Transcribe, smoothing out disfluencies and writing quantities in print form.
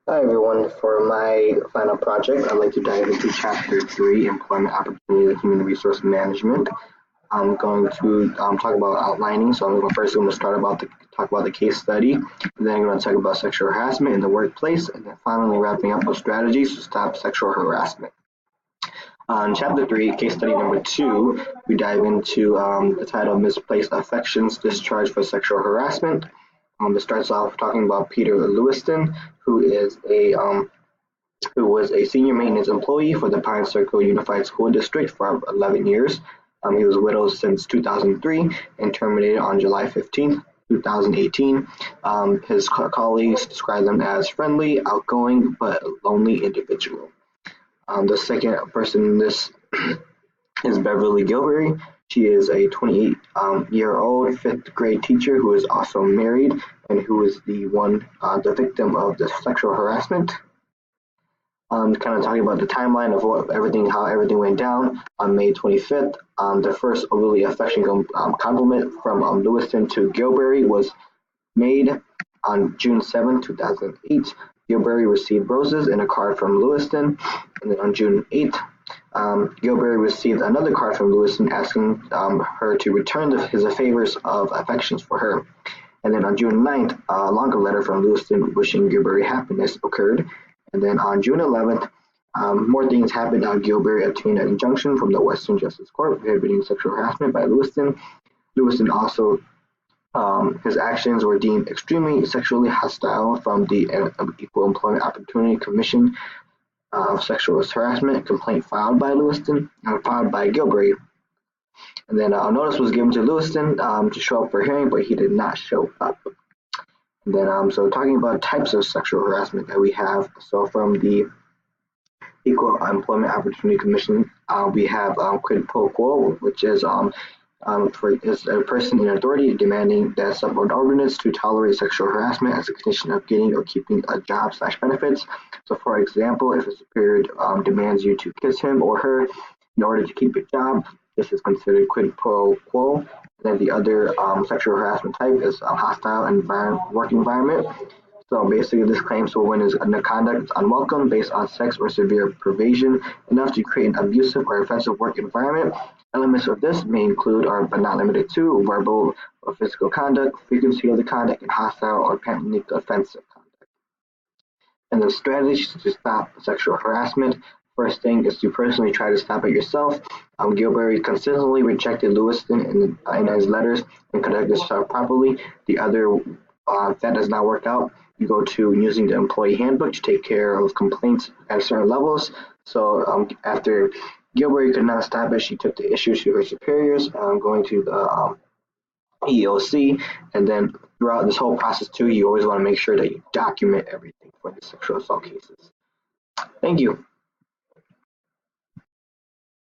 Hi everyone, for my final project, I'd like to dive into Chapter 3, Employment Opportunity and Human Resource Management. I'm going to talk about outlining, so first I'm going to talk about the case study, and then I'm going to talk about sexual harassment in the workplace, and then finally wrapping up with strategies to stop sexual harassment. On Chapter 3, case study number 2, we dive into the title Misplaced Affections Discharge for Sexual Harassment. It starts off talking about Peter Lewiston, who was a senior maintenance employee for the Pine Circle Unified School District for 11 years. He was widowed since 2003 and terminated on July 15th, 2018. His colleagues described him as friendly, outgoing, but a lonely individual. The second person in this is Beverly Gilberry. She is a 28-year-old fifth grade teacher who is also married and who is the victim of the sexual harassment. Kind of talking about the timeline of how everything went down on May 25th. The first overly affectionate compliment from Lewiston to Gilberry was made on June 7, 2008. Gilberry received roses and a card from Lewiston, and then on June 8th, Gilberry received another card from Lewiston asking her to return his favors of affections for her. And then on June 9th, a longer letter from Lewiston wishing Gilberry happiness occurred. And then on June 11th, more things happened. Gilberry obtained an injunction from the Western Justice Court prohibiting sexual harassment by Lewiston. Lewiston also, his actions were deemed extremely sexually hostile from the Equal Employment Opportunity Commission of Sexual Harassment complaint filed by Lewiston and filed by Gilberry. And then a notice was given to Lewiston to show up for hearing, but he did not show up. And then, so talking about types of sexual harassment that we have. So from the Equal Employment Opportunity Commission, we have quid pro quo, which is is a person in authority demanding that subordinates to tolerate sexual harassment as a condition of getting or keeping a job/benefits. So, for example, if a superior demands you to kiss him or her in order to keep your job, this is considered quid pro quo. And then the other sexual harassment type is a hostile work environment. So basically, this claims to when the conduct is unwelcome based on sex or severe perversion enough to create an abusive or offensive work environment. Elements of this may include, but not limited to, verbal or physical conduct, frequency of the conduct, and hostile or patently offensive conduct. And the strategies to stop sexual harassment. First thing is to personally try to stop it yourself. Gilberry consistently rejected Lewiston in his letters and conducted himself properly. The other, if that does not work out, you go to using the employee handbook to take care of complaints at certain levels. So after Gilberry could not stop it, she took the issue to her superiors, going to the EEOC, and then throughout this whole process too, you always want to make sure that you document everything for the sexual assault cases. Thank you.